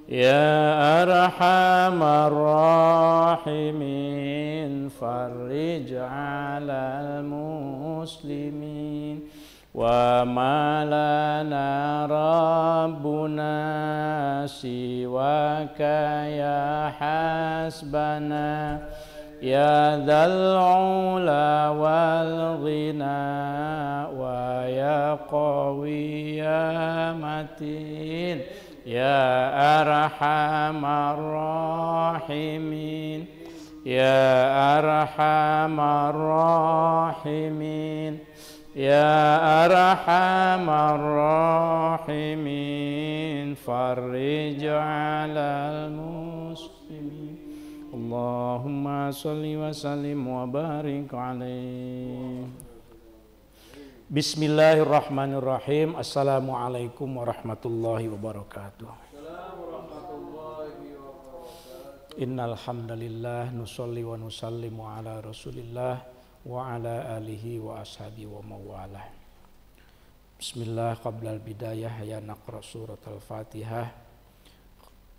يا أرحم الراحمين فرج على المسلمين وما لنا ربنا سواك يا حسبنا يا ذا العلا والغنى ويا قوي يا متين يا أرحم الراحمين يا أرحم الراحمين يا أرحم الراحمين فرج على المسلمين اللهم صل وسلم وبارك عليه. Bismillahirrahmanirrahim. Assalamualaikum warahmatullahi wabarakatuh. Innal hamdalillah nusolli wa nusallimu ala Rasulillah wa ala alihi wa ashabi wa mawalah. Bismillah, qabla al-bidayah ya naqra surat al-Fatihah.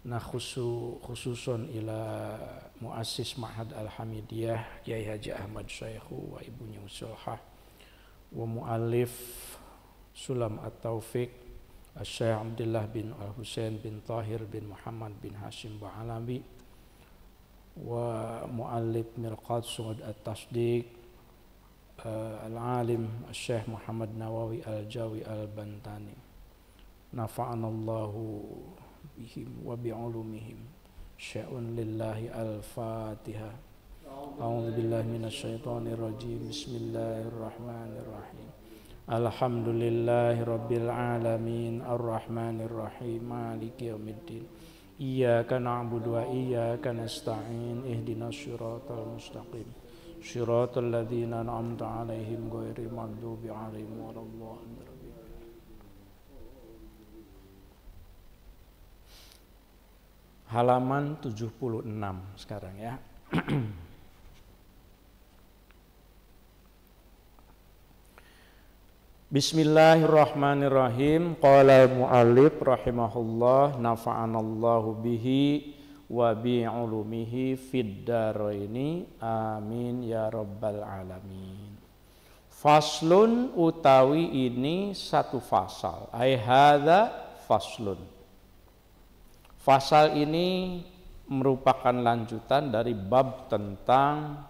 Khususun ila muassis Ma'had Al-Hamidiyah Kiai Haji Ahmad Syekhu wa ibunya Usulhah wa mu'alif Sulam At-Taufiq Syekh Abdullah bin Al-Husain bin Tahir bin Muhammad bin Hashim Ba'alawi wa mu'alif Mirqat Su'ud At-Tasdiq Al-Alim Syekh Muhammad Nawawi Al-Jawi Al-Bantani nafa'anallahu bihim wa bi'ulumihim sya'un lillahi al-Fatihah. A'udzu billahi minasyaitonir rajim. Bismillahirrahmanirrahim. Alhamdulillahi rabbil alamin arrahmanir rahim maliki yaumiddin. Iyyaka na'budu wa iyyaka nasta'in ihdinas siratal mustaqim. Shiratal ladzina an'amta 'alaihim ghairil maghdubi 'alaihim waladdallin. Halaman 76 sekarang ya. Bismillahirrahmanirrahim. Qala al-mu'allif rahimahullah nafa'anallahu bihi wa bi'ulumihi fid daraini amin ya rabbal alamin. Faslun utawi ini satu fasal. Ai hadza faslun. Fasal ini merupakan lanjutan dari bab tentang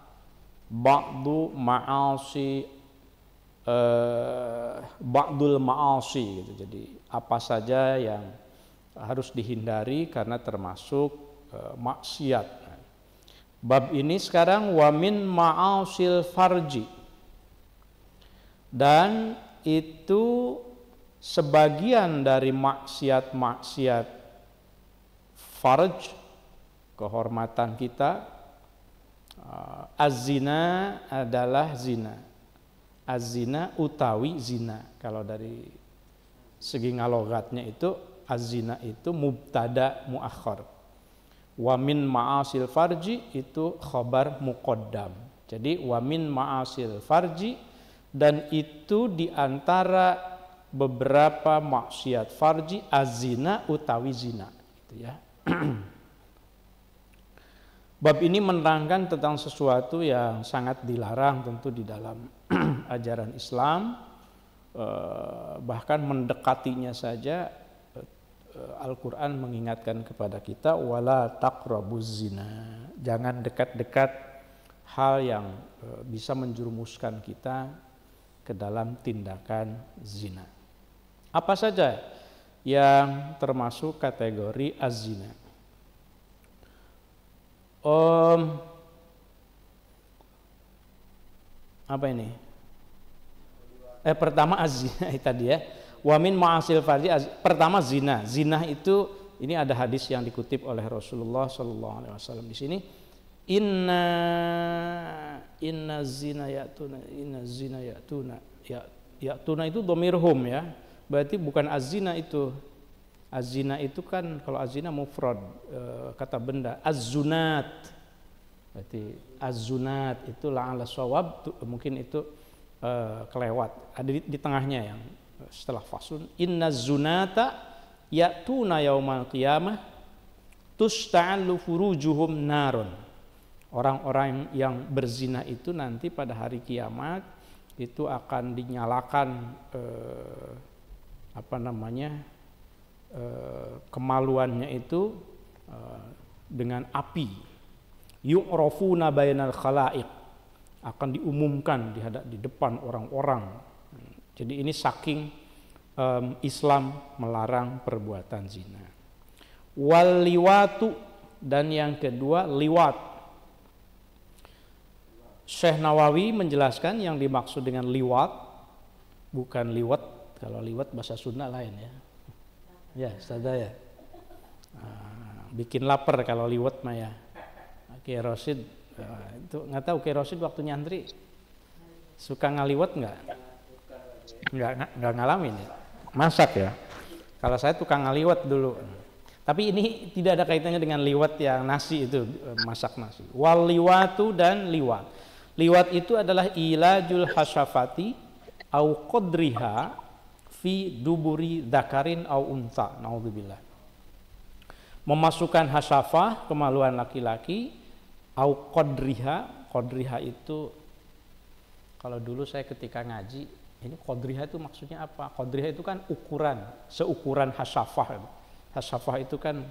ba'du ma'asi ba'dul ma'asi gitu. Jadi apa saja yang harus dihindari karena termasuk maksiat. Bab ini sekarang wa min ma'asil farji, dan itu sebagian dari maksiat-maksiat farj, kehormatan kita. Az-zina adalah zina. Az-zina utawi zina. Kalau dari segi ngalogatnya itu az-zina itu mubtada muakhar. Wa min ma'asil farji itu khabar muqaddam. Jadi wa min ma'asil farji, dan itu diantara beberapa maksiat farji az-zina utawi zina gitu ya. Bab ini menerangkan tentang sesuatu yang sangat dilarang tentu di dalam ajaran Islam, bahkan mendekatinya saja Al-Quran mengingatkan kepada kita wala taqrabuz zina, jangan dekat-dekat hal yang bisa menjerumuskan kita ke dalam tindakan zina. Apa saja yang termasuk kategori az-zina? Apa ini? Pertama az-zina tadi ya. Wa min ma'asil farji, pertama zina. Zina itu, ini ada hadis yang dikutip oleh Rasulullah SAW di sini. Inna zina ya'tuna itu dhamirhum ya. Berarti bukan az-zina itu. Az-zina itu kan kalau az-zina mufrad, kata benda. Az-zunat. Berarti az-zunat itu la'ala shawab, mungkin itu kelewat. Ada di tengahnya yang setelah faslun. Inna zunata ya'tuna yaumal qiyamah tusta'allu furujuhum narun. Orang-orang yang berzina itu nanti pada hari kiamat itu akan dinyalakan kemaluannya itu dengan api. Yu'rafuna bainal khalaiq, akan diumumkan di depan orang-orang. Jadi ini saking Islam melarang perbuatan zina. Wal liwatu, dan yang kedua liwat. Syekh Nawawi menjelaskan yang dimaksud dengan liwat bukan liwat. Kalau liwat bahasa Sunda lain ya. Ya, Ustazah ya. Bikin lapar kalau liwat mah ya. Kiai Rosid itu nggak tahu Kiai Rosid waktu nyantri suka ngaliwat nggak? Nggak ngalamin ya. Masak ya. Kalau saya tukang ngaliwat dulu. Tapi ini tidak ada kaitannya dengan liwat yang nasi itu, masak nasi. Wal liwatu, dan liwat. Liwat itu adalah ilajul hasyafati au qadriha fi duburi dzakarin au unta. Naudzubillah. Memasukkan hasyafah, kemaluan laki-laki, au qadriha. Qadriha itu kalau dulu saya ketika ngaji, ini qadriha itu maksudnya apa? Qadriha itu kan ukuran, seukuran hasyafah. Hasyafah itu kan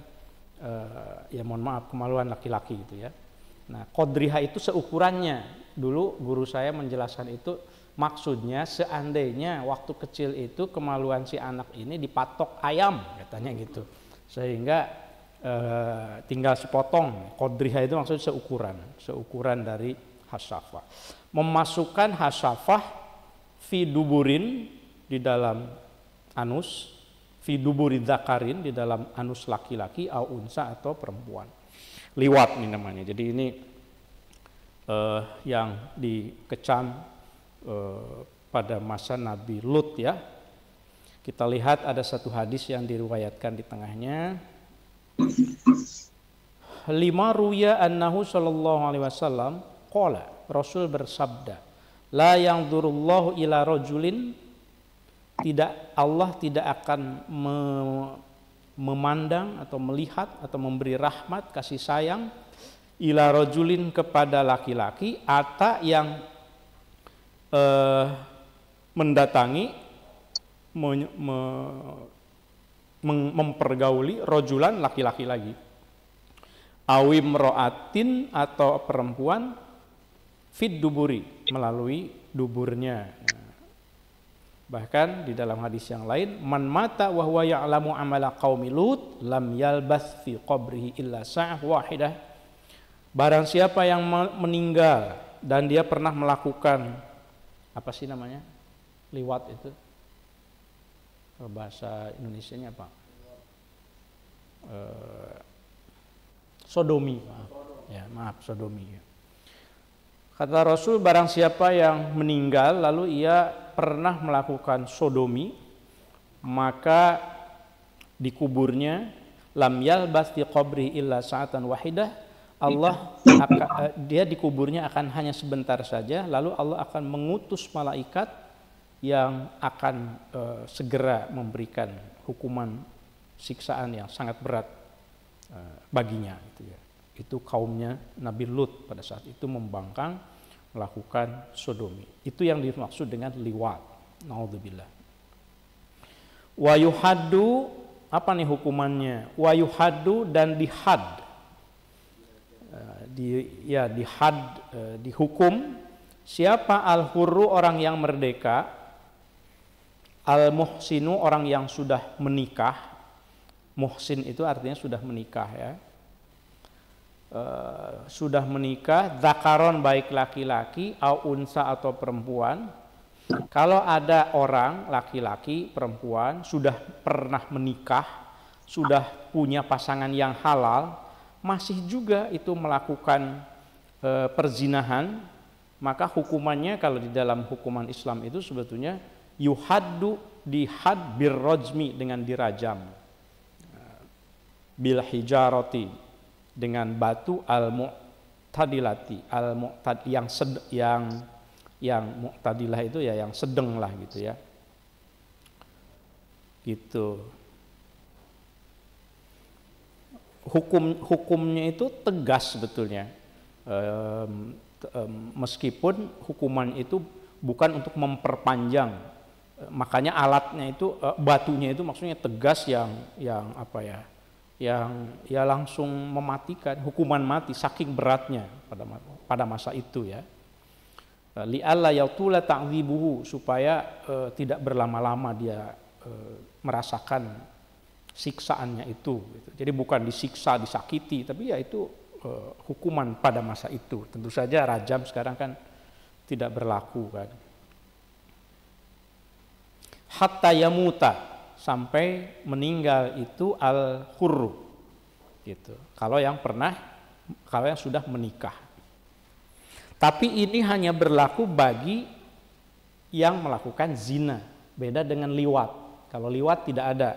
ya mohon maaf, kemaluan laki-laki gitu ya. Nah, qadriha itu seukurannya. Dulu guru saya menjelaskan itu maksudnya seandainya waktu kecil itu kemaluan si anak ini dipatok ayam katanya gitu. Sehingga tinggal sepotong. Qadriha itu maksudnya seukuran dari hasyafah. Memasukkan hasyafah fi duburin, di dalam anus, fi duburi dzakarin, di dalam anus laki-laki, au unsa atau perempuan. Liwat ini namanya. Jadi ini yang dikecam pada masa Nabi Lut ya. Kita lihat ada satu hadis yang diriwayatkan di tengahnya. 5 ruya annahu sallallahu alaihi wasallam qala, Rasul bersabda, la yanzurullahu ila rajulin, Allah tidak akan memandang atau melihat atau memberi rahmat, kasih sayang, ila rajulin, kepada laki-laki, ata yang mendatangi, mempergauli rajulan, laki-laki lagi, awim ro'atin, atau perempuan, fid duburi, melalui duburnya. Bahkan di dalam hadis yang lain, man mata wa huwa ya'lamu amala qaumi Lut lam yalbas fi qabrihi illa sa'ah wahidah. Barang siapa yang meninggal dan dia pernah melakukan apa sih namanya? Liwat itu. Bahasa Indonesianya apa? Sodomi. Maaf, sodomi. Kata Rasul, barang siapa yang meninggal lalu ia pernah melakukan sodomi, maka dikuburnya, lam yalbas fi qabri illa sa'atan wahidah, dia dikuburnya akan hanya sebentar saja, lalu Allah akan mengutus malaikat yang akan segera memberikan hukuman siksaan yang sangat berat baginya gitu ya. Itu kaumnya Nabi Lut pada saat itu membangkang, melakukan sodomi. Itu yang dimaksud dengan liwat. Naudzubillah. Wa yuhaddu, apa nih hukumannya? Wa yuhaddu, dan dihad. Dihukum siapa? Al-hurru, orang yang merdeka, al-muhsinu, orang yang sudah menikah. Muhsin itu artinya sudah menikah ya. Sudah menikah, dzakaron, baik laki-laki, au unsa, atau perempuan. Kalau ada orang laki-laki, perempuan sudah pernah menikah, sudah punya pasangan yang halal, masih juga itu melakukan perzinahan, maka hukumannya kalau di dalam hukuman Islam itu sebetulnya yuhaddu, dihad birrajmi, dengan dirajam, bil hijarati, dengan batu, al mu'tadilati, yang mu'tadilah itu ya yang sedang lah gitu ya. Gitu. hukumnya itu tegas sebetulnya. Meskipun hukuman itu bukan untuk memperpanjang, makanya alatnya itu batunya itu maksudnya tegas yang apa ya, yang ya langsung mematikan, hukuman mati saking beratnya pada masa itu ya. Li'alla yatula ta'dzibuhu, supaya tidak berlama-lama dia merasakan siksaannya itu gitu. Jadi bukan disiksa, disakiti, tapi ya itu hukuman pada masa itu. Tentu saja rajam sekarang kan tidak berlaku kan. Hatta yamuta, sampai meninggal itu al-hurru gitu. Kalau yang sudah menikah. Tapi ini hanya berlaku bagi yang melakukan zina. Beda dengan liwat. Kalau liwat tidak ada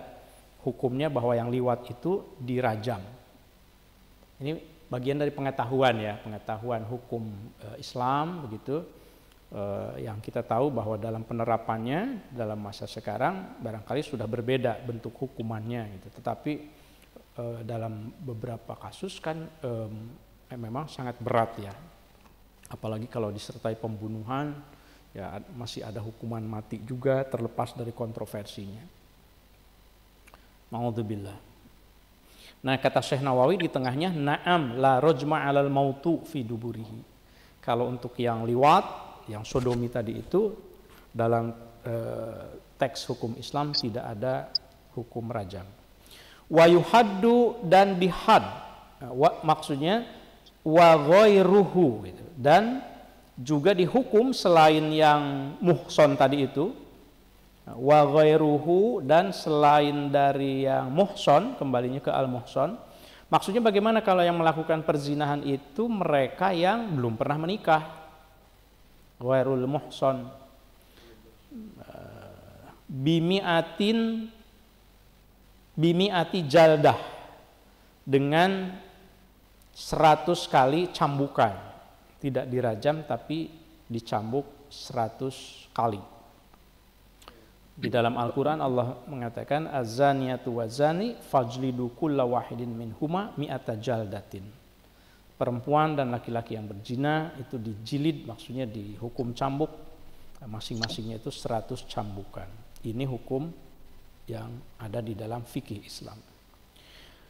hukumnya bahwa yang liwat itu dirajam. Ini bagian dari pengetahuan ya, pengetahuan hukum Islam begitu. Yang kita tahu bahwa dalam penerapannya dalam masa sekarang barangkali sudah berbeda bentuk hukumannya gitu. Tetapi dalam beberapa kasus kan memang sangat berat ya. Apalagi kalau disertai pembunuhan, ya masih ada hukuman mati juga terlepas dari kontroversinya. Ma'udzubillah. Nah, kata Syekh Nawawi di tengahnya, na'am la rajma 'alal mautu fi duburihi. Kalau untuk yang liwat, yang sodomi tadi itu dalam teks hukum Islam tidak ada hukum rajam. Wa yuhaddu, dan dihad. Maksudnya wa ghairuhu gitu. Dan juga dihukum selain yang muhson tadi itu, wa ghairuhu, dan selain dari yang muhson, kembalinya ke al-muhson. Maksudnya bagaimana kalau yang melakukan perzinahan itu mereka yang belum pernah menikah, ghairul muhson, bimi'ati jaldah, dengan 100 kali cambukan. Tidak dirajam tapi dicambuk 100 kali. Di dalam Al-Quran Allah mengatakan az-zaniyatu waz-zani fajlidu kulla wahidin minhuma mi'ata jaldatin. Perempuan dan laki-laki yang berzina itu dijilid, maksudnya dihukum cambuk, masing-masingnya itu 100 cambukan. Ini hukum yang ada di dalam fikih Islam.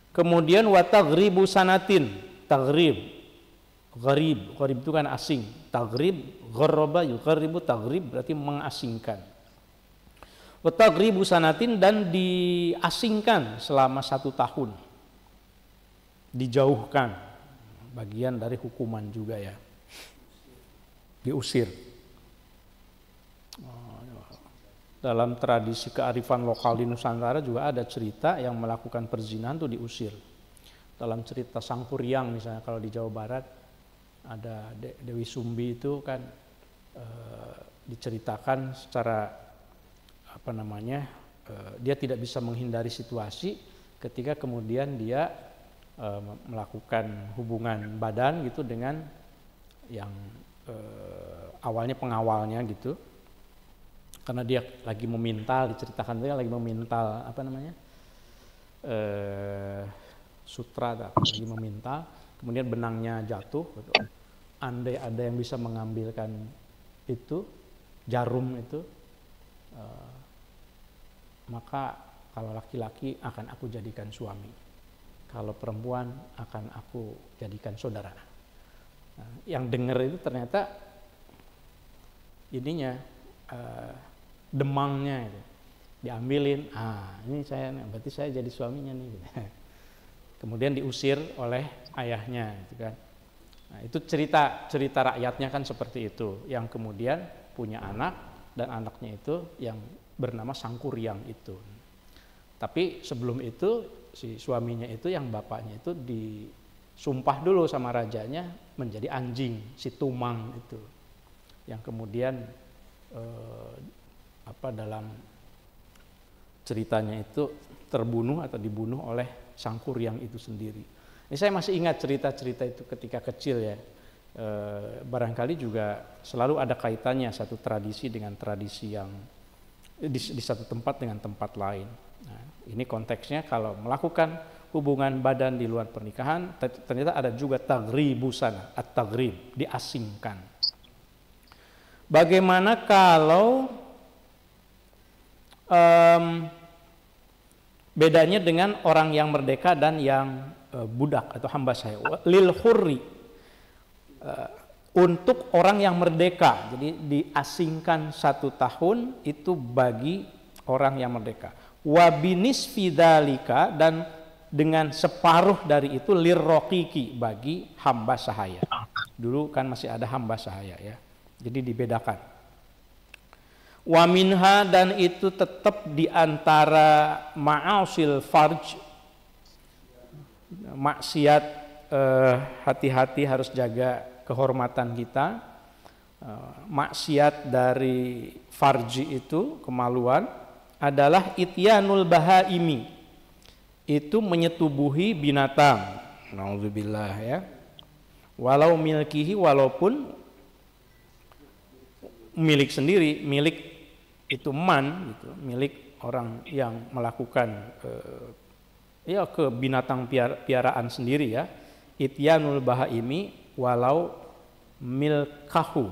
Kemudian wa taghribu sanatin, taghrib, gharib itu kan asing. Taghrib, gharraba yughribu, taghrib berarti mengasingkan. Wa taghribu sanatin, dan diasingkan selama 1 tahun. Dijauhkan, bagian dari hukuman juga ya. Diusir. Dalam tradisi kearifan lokal di Nusantara juga ada cerita yang melakukan perzinahan itu diusir. Dalam cerita Sangkuriang misalnya kalau di Jawa Barat, ada Dewi Sumbi itu kan diceritakan secara apa namanya, dia tidak bisa menghindari situasi ketika kemudian dia melakukan hubungan badan gitu dengan yang awalnya pengawalnya gitu, karena dia lagi memintal, diceritakan dia lagi memintal apa namanya, sutra, lagi memintal, kemudian benangnya jatuh gitu. Andai ada yang bisa mengambilkan itu jarum itu, maka kalau laki-laki akan aku jadikan suami, kalau perempuan akan aku jadikan saudara. Nah, yang dengar itu ternyata ininya demangnya itu diambilin, ini saya, berarti saya jadi suaminya nih gitu. Kemudian diusir oleh ayahnya gitu kan. Nah, itu cerita rakyatnya kan seperti itu, yang kemudian punya anak, dan anaknya itu yang bernama Sangkuriang itu. Tapi sebelum itu si suaminya itu, yang bapaknya itu disumpah dulu sama rajanya menjadi anjing, si Tumang itu, yang kemudian dalam ceritanya itu terbunuh atau dibunuh oleh Sangkuriang itu sendiri. Ini saya masih ingat cerita-cerita itu ketika kecil ya. Barangkali juga selalu ada kaitannya satu tradisi dengan tradisi yang di satu tempat dengan tempat lain. Nah, ini konteksnya kalau melakukan hubungan badan di luar pernikahan. Ternyata ada juga taghribu sana, at-taghrib, diasingkan. Bagaimana kalau bedanya dengan orang yang merdeka dan yang budak atau hamba sahaya? Lil hurri, untuk orang yang merdeka, jadi diasingkan 1 tahun itu bagi orang yang merdeka. Wabinis fidalika, dan dengan separuh dari itu lirroqiki, bagi hamba sahaya. Dulu kan masih ada hamba sahaya ya, jadi dibedakan. Waminha, dan itu tetap diantara ma'asil farj, maksiat, hati-hati harus jaga kehormatan kita. Maksiat dari farji itu, kemaluan, adalah ityanul bahaimi, itu menyetubuhi binatang, naudzubillah ya, walau milkihi, walaupun milik sendiri, milik itu man gitu, milik orang yang melakukan ya ke binatang piaraan sendiri ya. Ityanul bahaimi walau milkahu,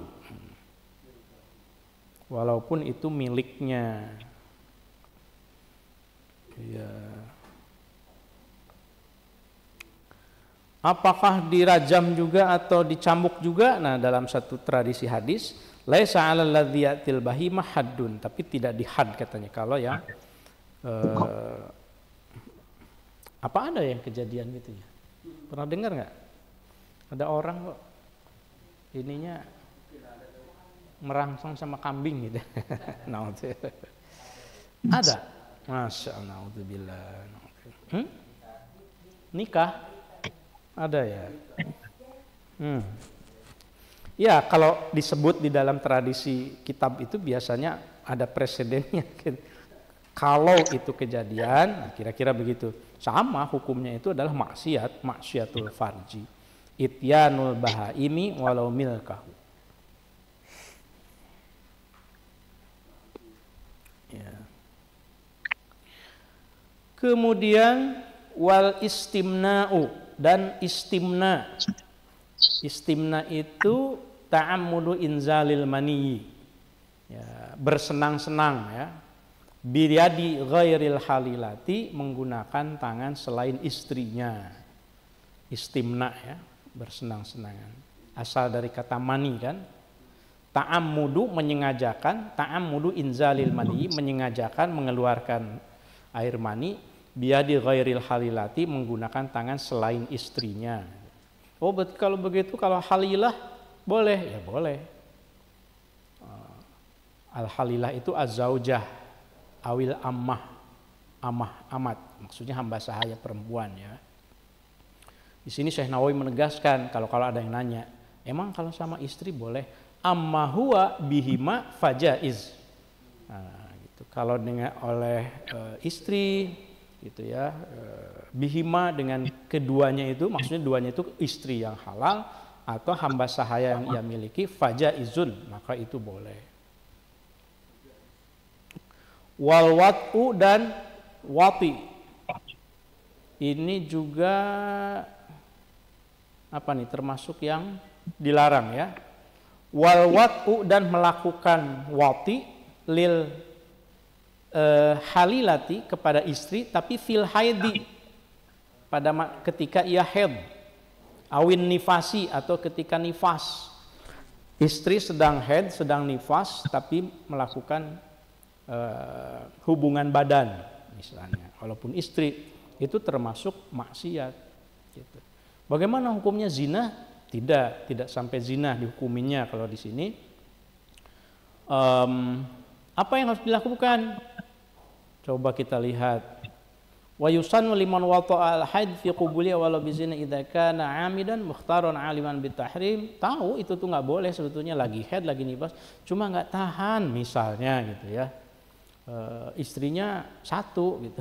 walaupun itu miliknya ya. Apakah dirajam juga atau dicambuk juga? Nah, dalam satu tradisi hadis, laisa 'alal ladzi yatil bahimah haddun, tapi tidak dihad katanya kalau yang apa ada yang kejadian gitu ya? Pernah dengar nggak? Ada orang kok ininya merangsang sama kambing gitu. Nah, ada. Masya Allah, naudzubillah. Nikah ada ya. Ya, kalau disebut di dalam tradisi kitab itu biasanya ada presidennya. Kalau itu kejadian, kira-kira begitu. Sama hukumnya itu adalah maksiat, maksiatul farji. Ityanul bahaimi walau milkahu. Ya. Kemudian wal istimna'u, dan istimna. Istimna itu ta'ammudu inzalil maniyi, ya, bersenang-senang ya, biyadi ghairil halilati, menggunakan tangan selain istrinya. Istimna ya, bersenang-senangan, asal dari kata mani kan. Ta'ammudu, menyengajakan, ta'ammudu inzalil maniyi, menyengajakan mengeluarkan air mani, biyadi ghairil halilati, menggunakan tangan selain istrinya. Oh, kalau begitu, kalau halilah boleh? Ya boleh. Al-halilah itu az-zaujah awil ammah, amat, maksudnya hamba sahaya perempuan ya. Di sini Syekh Nawawi menegaskan, kalau ada yang nanya, emang kalau sama istri boleh? Amma huwa bihima fajaiz. Nah, gitu. Kalau dengan oleh istri gitu ya, bihima dengan keduanya itu, maksudnya duanya itu istri yang halal atau hamba sahaya yang ia miliki, fajaizun, maka itu boleh. Wal wat'u, dan wati, ini juga apa nih, termasuk yang dilarang ya. Wal wat'u, dan melakukan wati lil halilati, kepada istri, tapi fil haidi, pada ketika ia haid, awin nifasi, atau ketika nifas. Istri sedang haid, sedang nifas, tapi melakukan hubungan badan misalnya, walaupun istri, itu termasuk maksiat gitu. Bagaimana hukumnya zina? Tidak sampai zina dihukuminya. Kalau di sini apa yang harus dilakukan? Coba kita lihat. Wa yusannu liman wata'a al-haid fi qubuli walau bizina idza kana 'amidan mukhtaran 'aliman bitahrim. Tahu itu tuh nggak boleh sebetulnya, lagi haid, lagi nifas, cuma nggak tahan misalnya gitu ya. Istrinya satu gitu.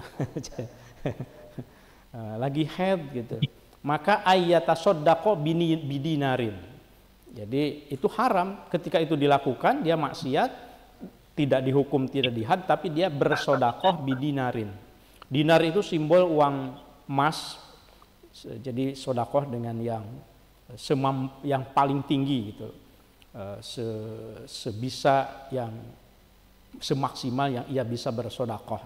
Lagi haid gitu. Maka ayyatasaddaqo bidinarin. Jadi itu haram, ketika itu dilakukan dia maksiat, tidak dihukum, tidak dihad, tapi dia bersodakoh bidinarin. Dinar itu simbol uang emas, jadi sodakoh dengan yang yang paling tinggi gitu, sebisa yang semaksimal yang ia bisa bersodakoh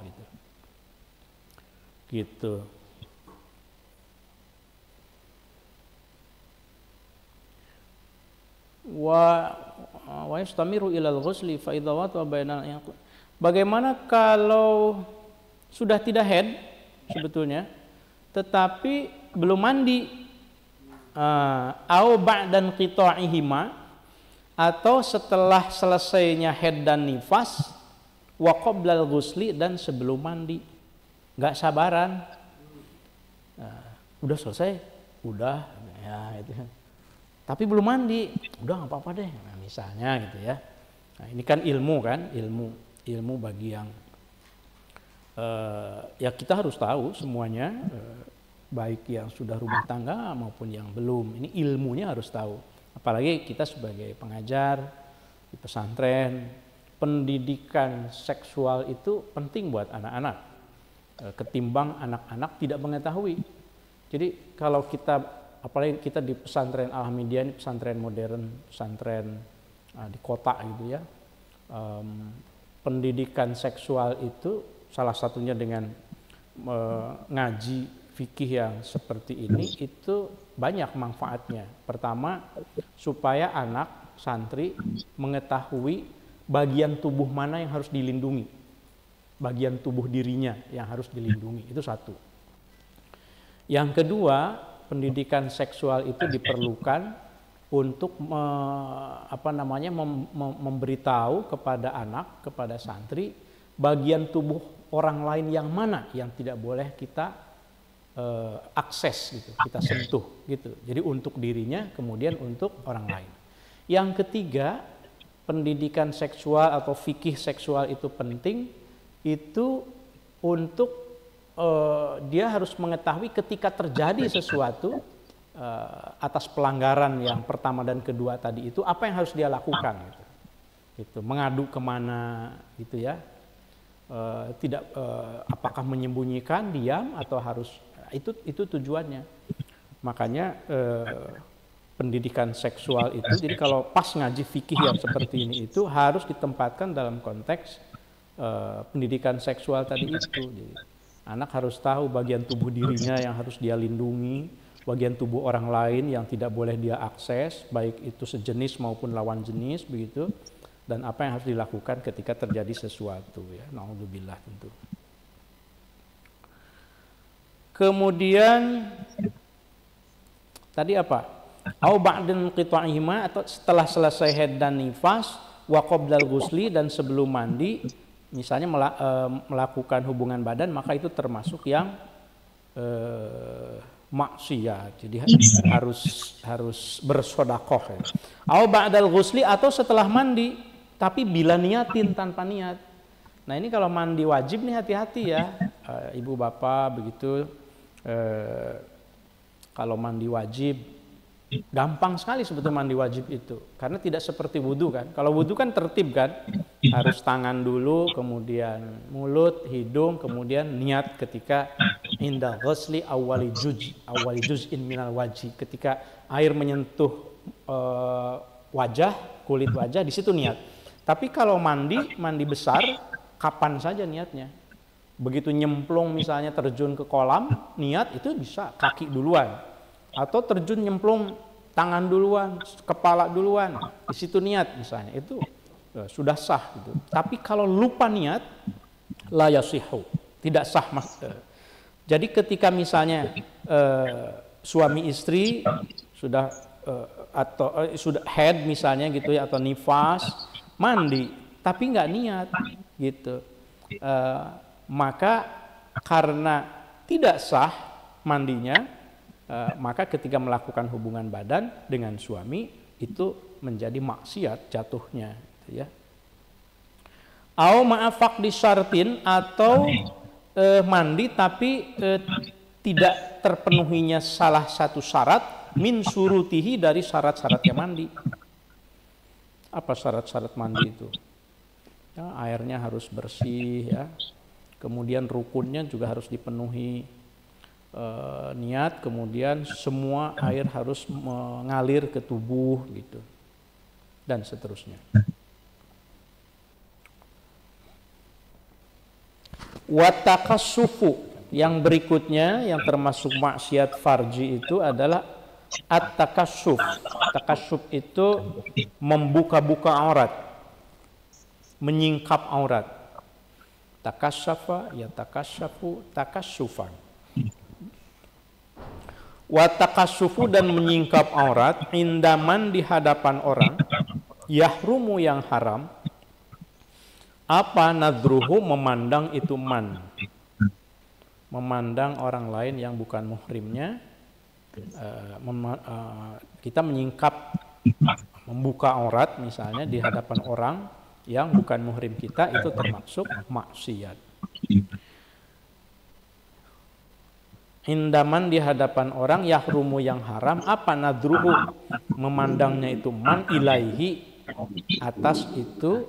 gitu. Wa yastamiru ilal ghusli fa idza wa bainal. Bagaimana kalau sudah tidak haid sebetulnya tetapi belum mandi, au ba'dan qita'ihima, atau setelah selesainya haid dan nifas, wa qoblal ghusli, dan sebelum mandi. Nggak sabaran, udah selesai, udah ya itu, tapi belum mandi, udah nggak apa-apa deh, nah, misalnya gitu ya. Nah, ini kan ilmu bagi yang ya kita harus tahu semuanya, baik yang sudah rumah tangga maupun yang belum. Ini ilmunya harus tahu. Apalagi kita sebagai pengajar di pesantren, pendidikan seksual itu penting buat anak-anak, ketimbang anak-anak tidak mengetahui. Jadi kalau kita, apalagi kita di pesantren Alhamdulillah, ini pesantren modern, pesantren di kota gitu ya, pendidikan seksual itu salah satunya dengan ngaji fikih yang seperti ini itu banyak manfaatnya. Pertama, supaya anak santri mengetahui bagian tubuh mana yang harus dilindungi, bagian tubuh dirinya yang harus dilindungi, itu satu. Yang kedua, pendidikan seksual itu diperlukan untuk memberitahu kepada anak, kepada santri, bagian tubuh orang lain yang mana yang tidak boleh kita akses gitu, kita sentuh gitu. Jadi untuk dirinya, kemudian untuk orang lain. Yang ketiga, pendidikan seksual atau fikih seksual itu penting, itu untuk dia harus mengetahui ketika terjadi sesuatu atas pelanggaran yang pertama dan kedua tadi itu, apa yang harus dia lakukan gitu. Mengadu kemana gitu ya, tidak apakah menyembunyikan, diam, atau harus, itu tujuannya. Makanya pendidikan seksual itu, jadi kalau pas ngaji fikih yang seperti ini itu harus ditempatkan dalam konteks pendidikan seksual tadi itu. Jadi anak harus tahu bagian tubuh dirinya yang harus dia lindungi, bagian tubuh orang lain yang tidak boleh dia akses, baik itu sejenis maupun lawan jenis begitu, dan apa yang harus dilakukan ketika terjadi sesuatu ya. Naudzubillah tentu. Kemudian tadi apa? Au ba'dan qita'ihima, atau setelah selesai haid dan nifas, wa qoblal ghusli, dan sebelum mandi, misalnya melakukan hubungan badan, maka itu termasuk yang maksiat. Jadi harus bersedekah. Ya. Au ba'dal ghusli, atau setelah mandi, tapi bila niatin tanpa niat. Nah ini kalau mandi wajib nih hati-hati ya, ibu bapak begitu. Kalau mandi wajib gampang sekali sebetulnya mandi wajib itu, karena tidak seperti wudhu kan. Kalau wudhu kan tertib kan, harus tangan dulu, kemudian mulut, hidung, kemudian niat ketika inda ghusli awwali juz'in minal wajhi, ketika air menyentuh wajah, kulit wajah, di situ niat. Tapi kalau mandi besar, kapan saja niatnya. Begitu nyemplung misalnya terjun ke kolam, niat itu bisa kaki duluan. Atau terjun nyemplung tangan duluan, kepala duluan, di situ niat misalnya, itu sudah sah gitu. Tapi kalau lupa niat, la yasihu, tidak sah. Jadi ketika misalnya suami istri sudah sudah haid misalnya gitu ya, atau nifas, mandi tapi nggak niat gitu, maka karena tidak sah mandinya, maka ketika melakukan hubungan badan dengan suami itu menjadi maksiat jatuhnya gitu ya. Au ma'afaq di syartin, atau mandi tapi tidak terpenuhinya salah satu syarat min surutihi, dari syarat-syaratnya mandi. Apa syarat-syarat mandi itu? Ya, airnya harus bersih ya. Kemudian rukunnya juga harus dipenuhi. niat, kemudian semua air harus mengalir ke tubuh gitu, dan seterusnya. Watakasufu, yang berikutnya yang termasuk maksiat farji itu adalah at-takasuf. Takasuf itu membuka-buka aurat, menyingkap aurat. Takassafa ya takassafu takasufan. Watakasufu, dan menyingkap aurat, indaman, di hadapan orang, yahrumu, yang haram, apa, nadruhu, memandang itu man, memandang orang lain yang bukan muhrimnya. Kita menyingkap, membuka aurat misalnya di hadapan orang yang bukan muhrim kita, itu termasuk maksiat. Indaman, di hadapan orang, yahrumu, yang haram, apa, nadruhu, memandangnya itu man, ilaihi, atas itu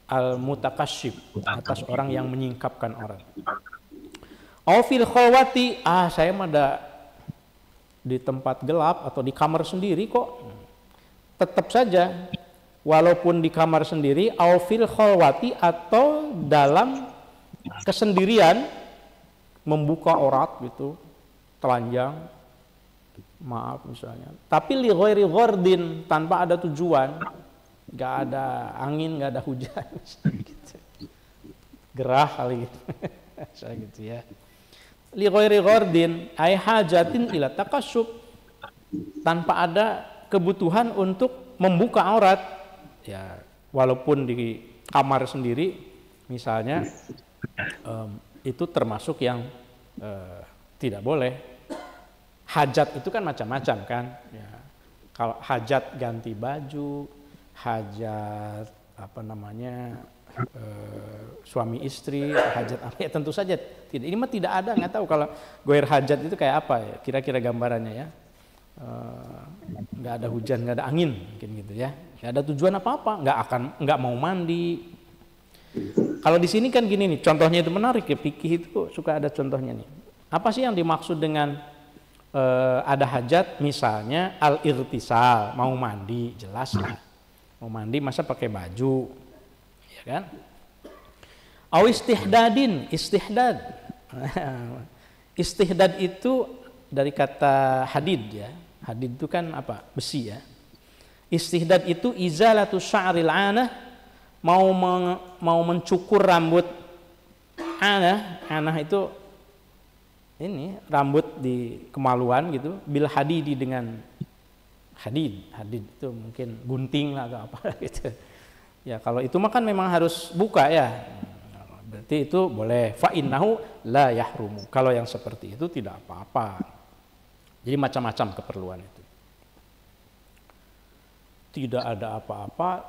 al-mutakasyif, atas orang yang menyingkapkan orang. Aufil khalwati, saya mah ada di tempat gelap atau di kamar sendiri kok. Tetap saja, walaupun di kamar sendiri, aufil khalwati, atau dalam kesendirian, membuka aurat gitu, telanjang, maaf misalnya. Tapi li ghairi ghardin, tanpa ada tujuan. Gak ada angin, gak ada hujan, gitu. Gerah kali gitu. Saya gitu ya. Li ghairi ghardin ay hajatin ila takasyuf, tanpa ada kebutuhan untuk membuka aurat. Ya, walaupun di kamar sendiri misalnya, itu termasuk yang tidak boleh. Hajat itu kan macam-macam kan. Ya. Kalau hajat ganti baju, hajat suami istri, hajat apa ya, tentu saja tidak. Ini mah tidak ada, nggak tahu kalau goir hajat itu kayak apa ya, kira-kira gambarannya ya. Nggak ada hujan, nggak ada angin, mungkin gitu ya. Nggak ada tujuan apa-apa, nggak mau mandi. Kalau di sini kan gini nih, contohnya itu menarik ya, fikih itu suka ada contohnya nih. Apa sih yang dimaksud dengan ada hajat? Misalnya al-irtisal, mau mandi, jelas lah. Mau mandi masa pakai baju, ya kan? Au istihdadin, istihdad. Istihdad itu dari kata hadid ya. Hadid itu kan apa? Besi ya. Istihdad itu izalatu sya'ril 'anah, mau mencukur rambut. Anah itu ini rambut di kemaluan gitu, bil hadidi, dengan hadid itu mungkin gunting lah atau apa gitu. Ya kalau itu mah kan memang harus buka ya. Berarti itu boleh. Fa innahu la yahrumu. Kalau yang seperti itu tidak apa-apa. Jadi macam-macam keperluan itu. Tidak ada apa-apa,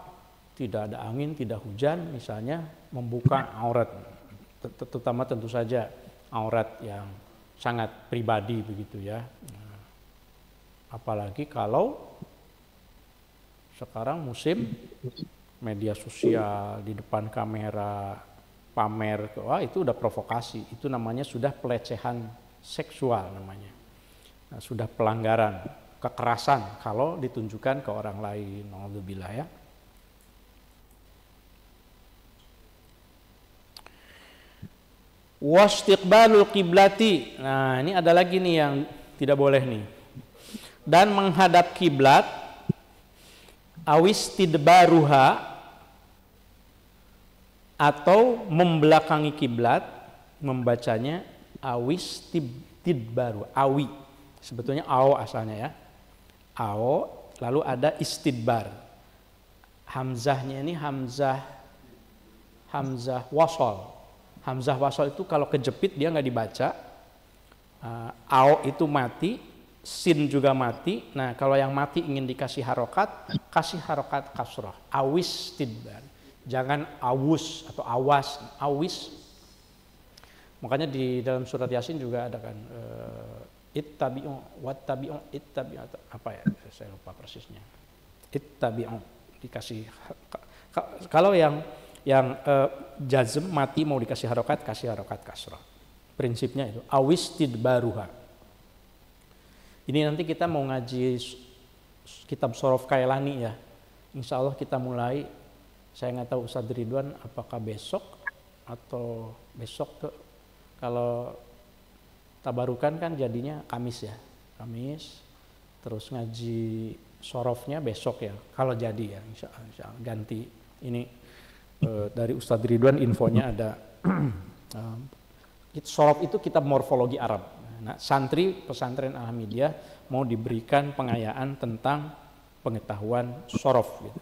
tidak ada angin, tidak hujan, misalnya membuka aurat. Terutama tentu saja aurat yang sangat pribadi begitu ya. Apalagi kalau sekarang musim media sosial, di depan kamera pamer, wah itu udah provokasi, itu namanya sudah pelecehan seksual namanya. Nah, sudah pelanggaran, kekerasan kalau ditunjukkan ke orang lain, naudzubillah ya. Wastiqbalul qiblati. Nah, ini ada lagi nih yang tidak boleh nih. Dan menghadap kiblat, awis tidbaruha, atau membelakangi kiblat, membacanya awis tidbaru, awi. Sebetulnya aw asalnya ya. Aw, lalu ada istidbar. Hamzahnya ini hamzah wasol. Hamzah wasol itu kalau kejepit dia nggak dibaca. Aw itu mati, sin juga mati. Nah kalau yang mati ingin dikasih harokat, kasih harokat kasroh. Awis tidbar. Jangan awus atau awas, awis. Makanya di dalam surat Yasin juga ada kan, ittabi'u wattabi'u ittabi'u, apa ya, saya lupa persisnya. Ittabi'u dikasih. Kalau yang jazm mati mau dikasih harokat, kasih harokat kasroh. prinsipnya itu awistidbaruha. Ini nanti kita mau ngaji kitab Shorof Kailani ya. Insya Allah kita mulai, saya nggak tahu Ustadz Ridwan apakah besok atau besok tuh, kalau tabarukan kan jadinya Kamis ya, Kamis, terus ngaji Shorofnya besok ya, kalau jadi ya, insya Allah ganti ini dari Ustadz Ridwan infonya ada. Shorof itu kitab morfologi Arab. Nah, santri pesantren Alhamidiyah mau diberikan pengayaan tentang pengetahuan shorof gitu.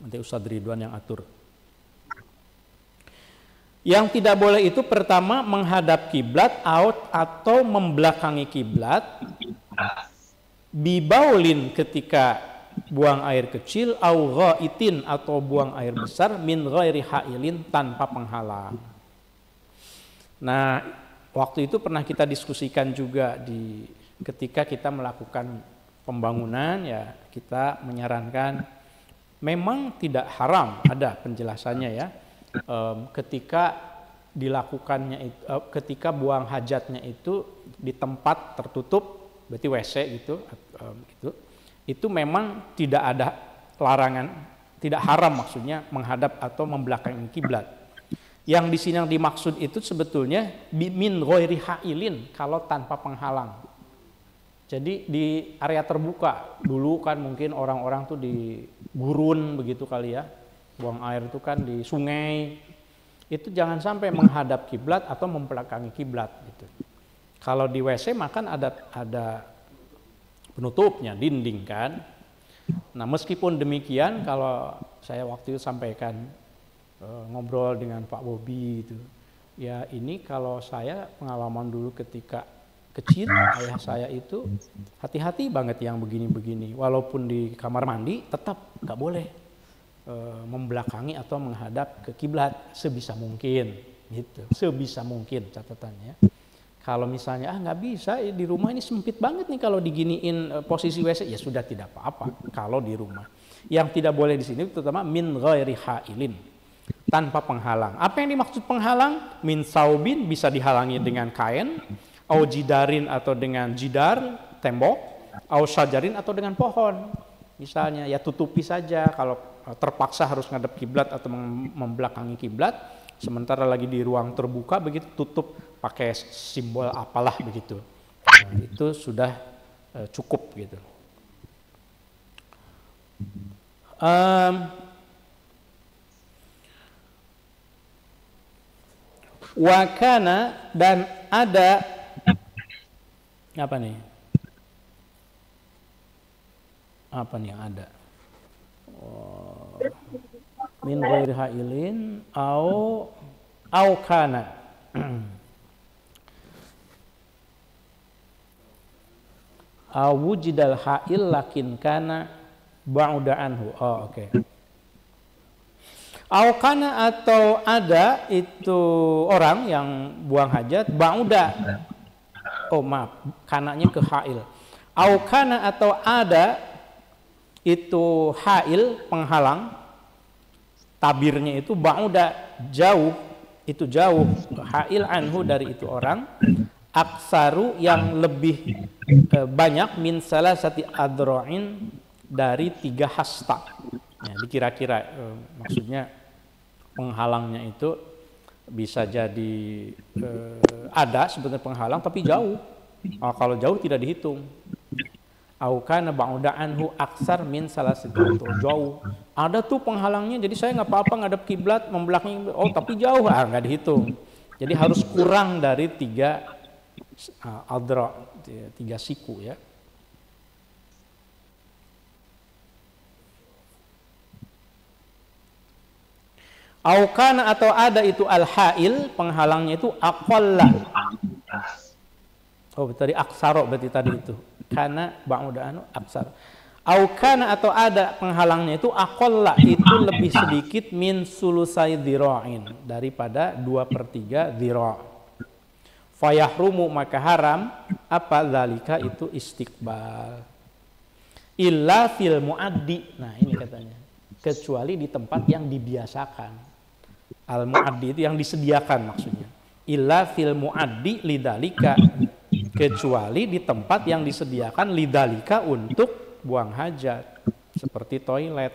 Nanti Ustadz Ridwan yang atur. Yang tidak boleh itu pertama menghadap kiblat atau membelakangi kiblat, bibaulin ketika buang air kecil, au ghaitin atau buang air besar, min ghairi hailin tanpa penghalang. Nah, waktu itu pernah kita diskusikan juga ketika kita melakukan pembangunan ya, kita menyarankan memang tidak haram, ada penjelasannya ya, ketika dilakukannya itu, ketika buang hajatnya itu di tempat tertutup, berarti WC gitu, itu memang tidak ada larangan, tidak haram maksudnya menghadap atau membelakangi kiblat. Yang di sini yang dimaksud itu sebetulnya min ghairi hailin, kalau tanpa penghalang. Jadi di area terbuka, dulu kan mungkin orang-orang tuh di gurun begitu kali ya, buang air itu kan di sungai, itu jangan sampai menghadap kiblat atau membelakangi kiblat gitu. Kalau di WC makan ada penutupnya, dinding kan. Nah meskipun demikian, kalau saya waktu itu sampaikan ngobrol dengan Pak Bobi itu, ya ini kalau saya pengalaman dulu ketika kecil, ayah saya itu hati-hati banget yang begini-begini, walaupun di kamar mandi tetap nggak boleh membelakangi atau menghadap ke kiblat sebisa mungkin gitu, sebisa mungkin catatannya. Kalau misalnya nggak bisa di rumah ini sempit banget nih kalau diginiin posisi WC, ya sudah tidak apa-apa kalau di rumah. Yang tidak boleh di sini terutama min ghairi hailin, tanpa penghalang. Apa yang dimaksud penghalang? Min saubin, bisa dihalangi dengan kain, au jidarin atau dengan jidar, tembok, au syajarin atau dengan pohon. Misalnya ya tutupi saja kalau terpaksa harus ngadep kiblat atau membelakangi kiblat, sementara lagi di ruang terbuka begitu, tutup pakai simbol apalah begitu. Nah, itu sudah cukup gitu. Wakana, dan ada apa nih? Apa nih yang ada? Min ghairi hailin au kana. Awujidal hail lakin kana ba'uda anhu. Oh, oke. Aukana, atau ada itu orang yang buang hajat ba'uda. Oh maaf, kananya ke hail. Aukana, atau ada itu hail, penghalang, tabirnya itu ba'uda, jauh, itu jauh, hail anhu dari itu orang, aksaru, yang lebih banyak, min salasati adro'in, dari 3 hasta. Ya, dikira-kira maksudnya penghalangnya itu bisa jadi ada sebenarnya penghalang tapi jauh. Kalau jauh tidak dihitung. Au kana ba'uda anhu aksar min salasati, jauh. Ada tuh penghalangnya, jadi saya nggak apa-apa ngadep kiblat, membelakangi, oh tapi jauh, nggak dihitung. Jadi harus kurang dari 3 adra, 3 siku ya. Aukana, atau ada itu al-hail, penghalangnya itu aqalla. Oh tadi aksaro, berarti tadi itu. Karena ba'uda'anu aksar. Aukana, atau ada penghalangnya itu aqalla, itu lebih sedikit min sulusai dhira'in, daripada 2/3 dhira'. Fayahrumu, maka haram, apa dzalika, itu istiqbal. Illa fil muaddi. Nah ini katanya, kecuali di tempat yang dibiasakan. Al-muaddi itu yang disediakan maksudnya. illa fil muaddi lidzalika, kecuali di tempat yang disediakan lidzalika untuk buang hajat seperti toilet.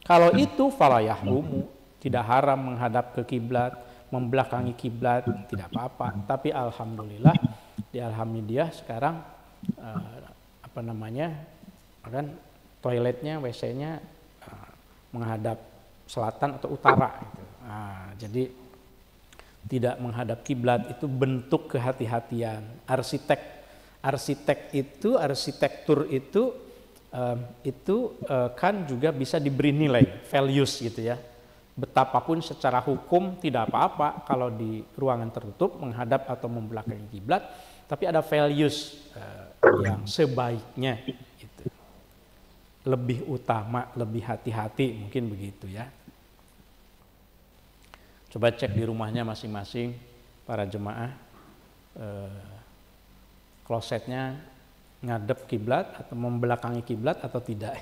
Kalau itu fala yahrumu, tidak haram menghadap ke kiblat, membelakangi kiblat, tidak apa-apa. Tapi alhamdulillah di Alhamdulillah sekarang kan toiletnya, WC-nya menghadap selatan atau utara gitu. Jadi tidak menghadap kiblat itu bentuk kehati-hatian. Arsitektur itu kan juga bisa diberi nilai, values gitu ya. Betapapun secara hukum tidak apa-apa kalau di ruangan tertutup menghadap atau membelakangi kiblat, tapi ada values yang sebaiknya itu lebih utama, lebih hati-hati, mungkin begitu ya. Coba cek di rumahnya masing-masing para jemaah, klosetnya ngadep kiblat atau membelakangi kiblat atau tidak.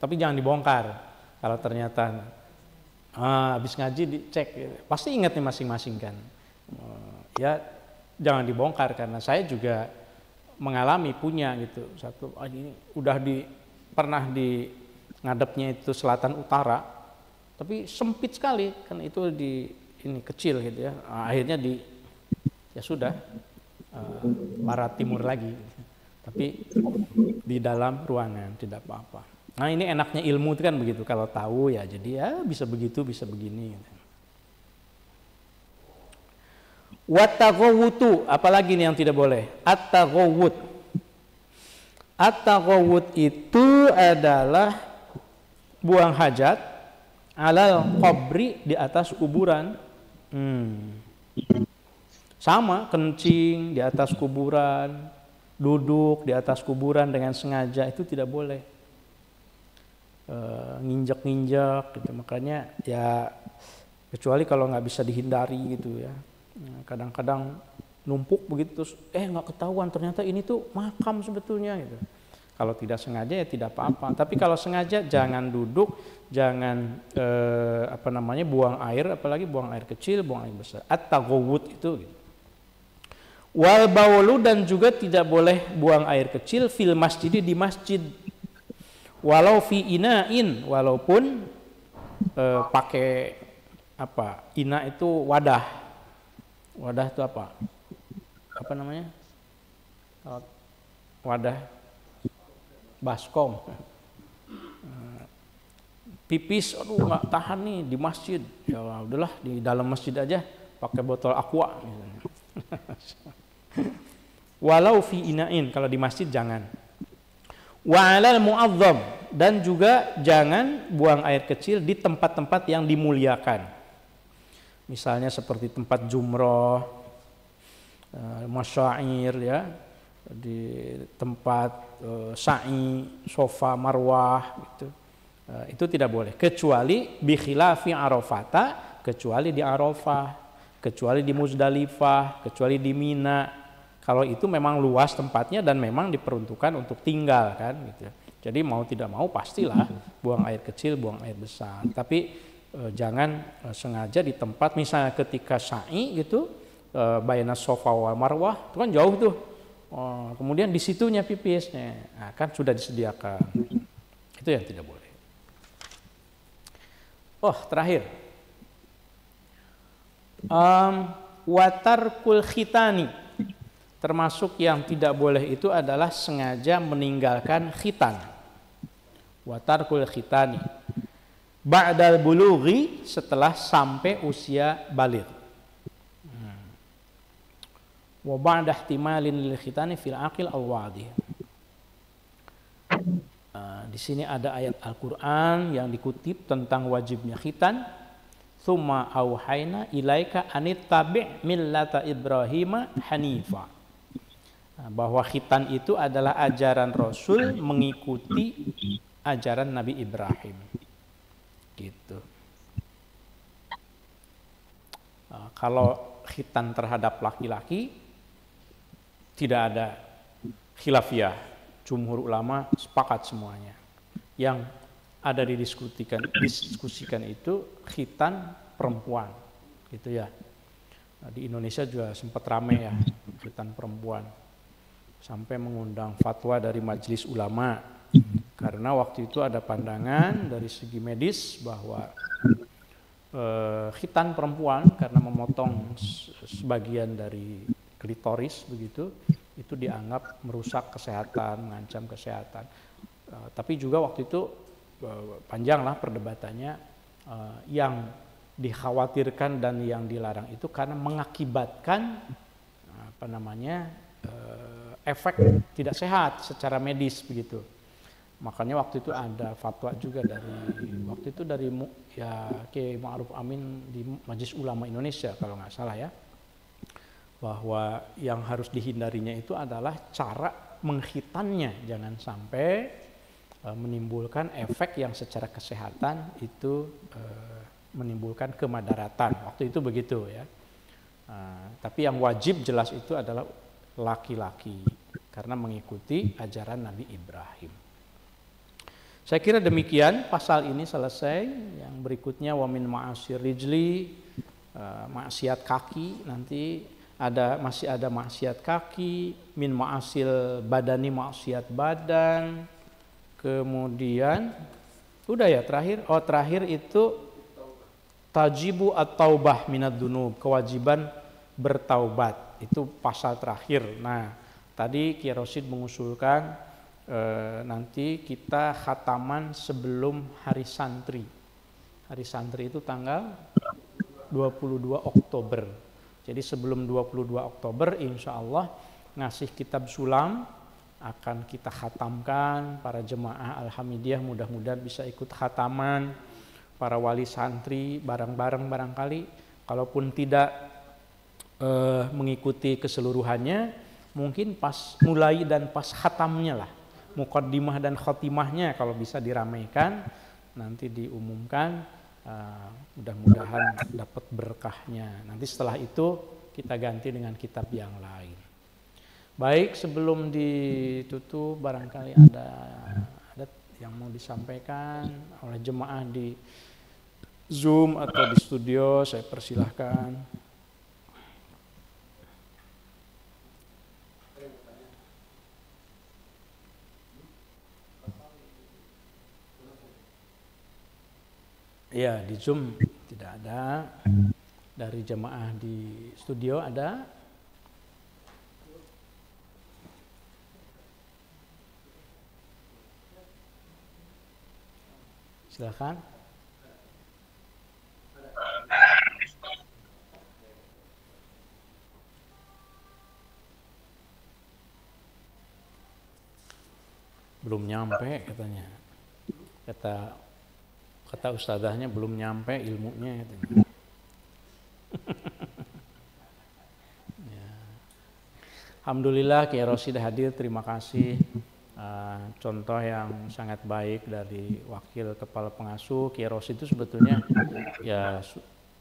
Tapi jangan dibongkar. Kalau ternyata habis ngaji dicek, pasti ingat nih masing-masing kan. Ya jangan dibongkar, karena saya juga mengalami punya gitu. Satu ini udah pernah di ngadepnya itu selatan utara, tapi sempit sekali kan, itu ini kecil gitu ya. Akhirnya ya sudah barat timur lagi, tapi di dalam ruangan tidak apa-apa. Nah ini enaknya ilmu itu kan begitu, kalau tahu ya jadi ya bisa begitu, bisa begini. Wat-taghawutu, apalagi nih yang tidak boleh? At-taghawut. At-taghawut itu adalah buang hajat alal qabri, di atas kuburan. Sama, kencing di atas kuburan, duduk di atas kuburan dengan sengaja, itu tidak boleh. Nginjak-nginjak gitu, makanya ya kecuali kalau nggak bisa dihindari gitu ya. Kadang-kadang numpuk begitu terus nggak ketahuan ternyata ini tuh makam sebetulnya gitu. Kalau tidak sengaja ya tidak apa-apa, tapi kalau sengaja jangan duduk, jangan buang air, apalagi buang air kecil, buang air besar. At-taghawut itu gitu. Wal baulu, dan juga tidak boleh buang air kecil fil masjid, di masjid. Walau fi ina'in, walaupun pakai ina itu wadah. Wadah itu apa? Apa namanya? Wadah baskom. Pipis, aduh nggak tahan nih di masjid. Ya udahlah di dalam masjid aja pakai botol aqua. Walau fi ina'in, kalau di masjid jangan. Wa 'alal mu'azzam, dan juga jangan buang air kecil di tempat-tempat yang dimuliakan. Misalnya seperti tempat jumroh, masyair ya, di tempat sa'i, sofa, marwah gitu. Itu tidak boleh, kecuali bi khilafi Arafata, kecuali di Arafah, kecuali di Muzdalifah, kecuali di Mina. Kalau itu memang luas tempatnya dan memang diperuntukkan untuk tinggal kan gitu. Jadi mau tidak mau pastilah buang air kecil, buang air besar. Tapi jangan sengaja di tempat, misalnya ketika sa'i gitu, baina sofa wal marwah, itu kan jauh tuh. Kemudian di situnya pipisnya, kan sudah disediakan. Itu yang tidak boleh. Terakhir. Watarkul khitani, termasuk yang tidak boleh itu adalah sengaja meninggalkan khitan. Watarkul khitani ba'dal bulughi, setelah sampai usia baligh. Wa ba'da ihtimalin lil khitani fil aqil al wadih. Di sini ada ayat Al-Qur'an yang dikutip tentang wajibnya khitan. Tsumma auhayna ilaika anittabi' millata Ibrahim hanifa. Bahwa khitan itu adalah ajaran Rasul mengikuti ajaran Nabi Ibrahim. Gitu. Kalau khitan terhadap laki-laki tidak ada khilafiyah, jumhur ulama sepakat semuanya. Yang ada didiskusikan itu khitan perempuan, gitu ya. Di Indonesia juga sempat ramai ya khitan perempuan, sampai mengundang fatwa dari Majelis Ulama, karena waktu itu ada pandangan dari segi medis bahwa khitan perempuan karena memotong sebagian dari klitoris begitu, itu dianggap merusak kesehatan, mengancam kesehatan. Tapi juga waktu itu panjanglah perdebatannya, yang dikhawatirkan dan yang dilarang itu karena mengakibatkan efek tidak sehat secara medis begitu. Makanya waktu itu ada fatwa juga dari Kiai Ma'ruf Amin di Majelis Ulama Indonesia kalau nggak salah ya, bahwa yang harus dihindarinya itu adalah cara menghitannya, jangan sampai menimbulkan efek yang secara kesehatan itu menimbulkan kemadaratan. Waktu itu begitu ya. Tapi yang wajib jelas itu adalah laki-laki karena mengikuti ajaran Nabi Ibrahim. Saya kira demikian, pasal ini selesai. Yang berikutnya wamin ma'asir rijli, maksiat kaki, nanti masih ada maksiat kaki, min ma'asil badani, maksiat badan. Kemudian udah ya terakhir itu tajibu at-taubah minad dunub, kewajiban bertaubat, itu pasal terakhir. Nah, tadi Kiai Rosid mengusulkan nanti kita khataman sebelum hari santri. Hari santri itu tanggal 22 Oktober. Jadi sebelum 22 Oktober insya Allah ngasih kitab sulam akan kita khatamkan. Para jemaah Alhamdulillah mudah-mudahan bisa ikut khataman. Para wali santri bareng-bareng barangkali, kalaupun tidak mengikuti keseluruhannya, mungkin pas mulai dan pas khatamnya lah, muqaddimah dan khotimahnya kalau bisa diramaikan, nanti diumumkan, mudah-mudahan dapat berkahnya. Nanti setelah itu kita ganti dengan kitab yang lain. Baik, sebelum ditutup barangkali ada yang mau disampaikan oleh jemaah di Zoom atau di studio, saya persilahkan. Ya, di Zoom tidak ada. Dari jemaah di studio ada? Silakan. Belum nyampe katanya. Kata ustazahnya belum nyampe ilmunya katanya. Ya. Alhamdulillah Kiai Rosid hadir, terima kasih. Contoh yang sangat baik dari wakil kepala pengasuh. Kiai Rosid itu sebetulnya ya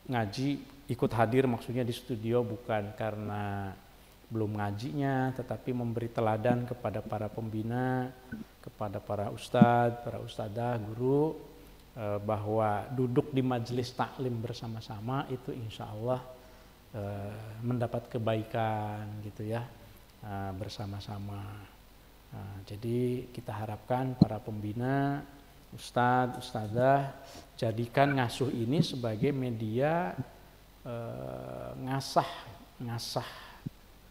ngaji ikut hadir maksudnya di studio bukan karena belum ngajinya, tetapi memberi teladan kepada para pembina, kepada para ustadz, para ustadzah, guru, bahwa duduk di majelis taklim bersama-sama itu insya Allah mendapat kebaikan gitu ya, bersama-sama. Jadi kita harapkan para pembina, ustadz, ustadzah, jadikan ngasuh ini sebagai media ngasah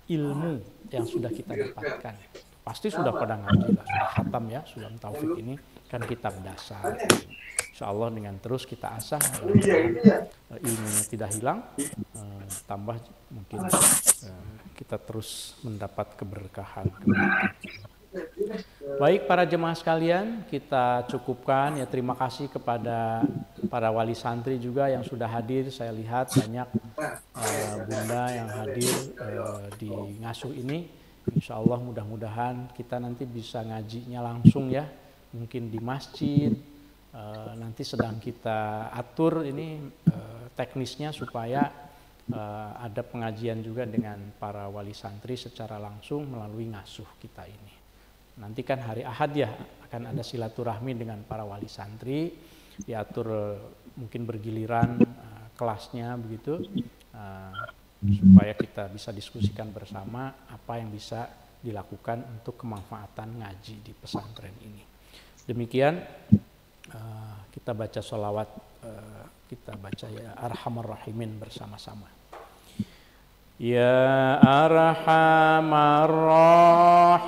ilmu yang sudah kita dapatkan. Pasti sudah pada ngaji lah, sudah khatam ya, Sulam Taufik ini kan kitab dasar. Insya Allah dengan terus kita asah, ilmunya tidak hilang, tambah mungkin kita terus mendapat keberkahan. Baik para jemaah sekalian, kita cukupkan ya. Terima kasih kepada para wali santri juga yang sudah hadir. Saya lihat banyak bunda yang hadir di ngasuh ini. Insya Allah mudah-mudahan kita nanti bisa ngajinya langsung ya, mungkin di masjid. Nanti sedang kita atur ini teknisnya supaya ada pengajian juga dengan para wali santri secara langsung melalui ngasuh kita ini. Nanti kan hari Ahad ya akan ada silaturahmi dengan para wali santri, diatur mungkin bergiliran kelasnya begitu. supaya kita bisa diskusikan bersama apa yang bisa dilakukan untuk kemanfaatan ngaji di pesantren ini. Demikian kita baca sholawat, kita baca ya Arhamar Rahimin bersama-sama. Ya Arhamar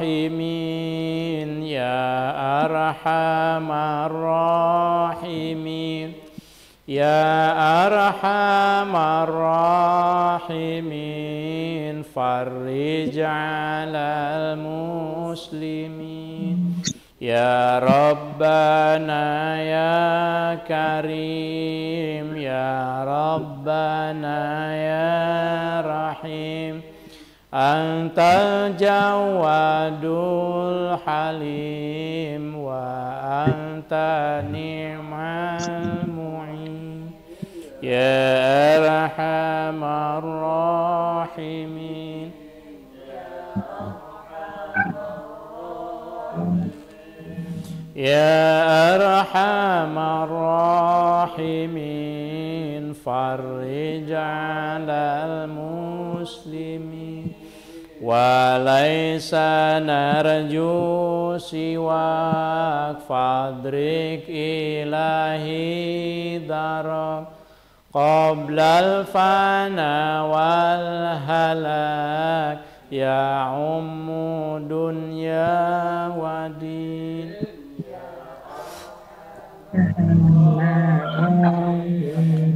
Rahimin, Ya Arhamar Rahimin, Ya Arhamar Rahimin, Farrij 'alal muslimin. Ya Rabbana Ya Karim, Ya Rabbana Ya Rahim, Antal Jawadul Halim, wa anta ni'mal mu'in. Ya Arhamar Rahimin, Ya Arhamar Rahimin, Farrij 'alal muslimin, wa laysa narju siwak, fadrik ilahi darak, qablal fana wal halak, ya ummu dunya wa din.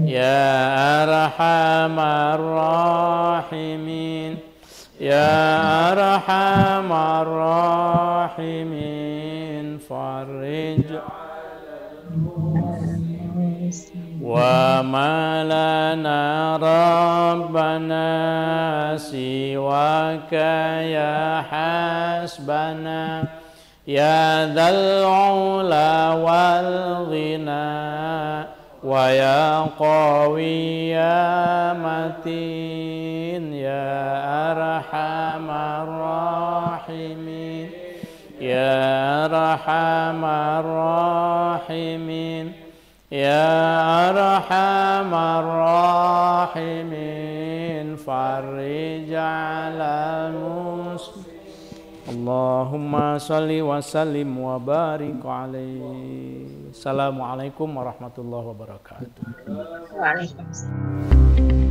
Ya Arhamar Rahimin, Ya Arhamar Rahimin, Farrij wa ma lana Rabbana siwaka ya hasbana, Ya dzal ula wal ghina, wa ya qawi ya matin, Ya Arhamar Rahimin, Ya Arhamar Rahimin, Ya Arhamar Rahimin, Farrij 'alal muslimin. Allahumma salli wa sallim wa barik alaihi. Assalamualaikum warahmatullahi wabarakatuh. Waalaikumsalam.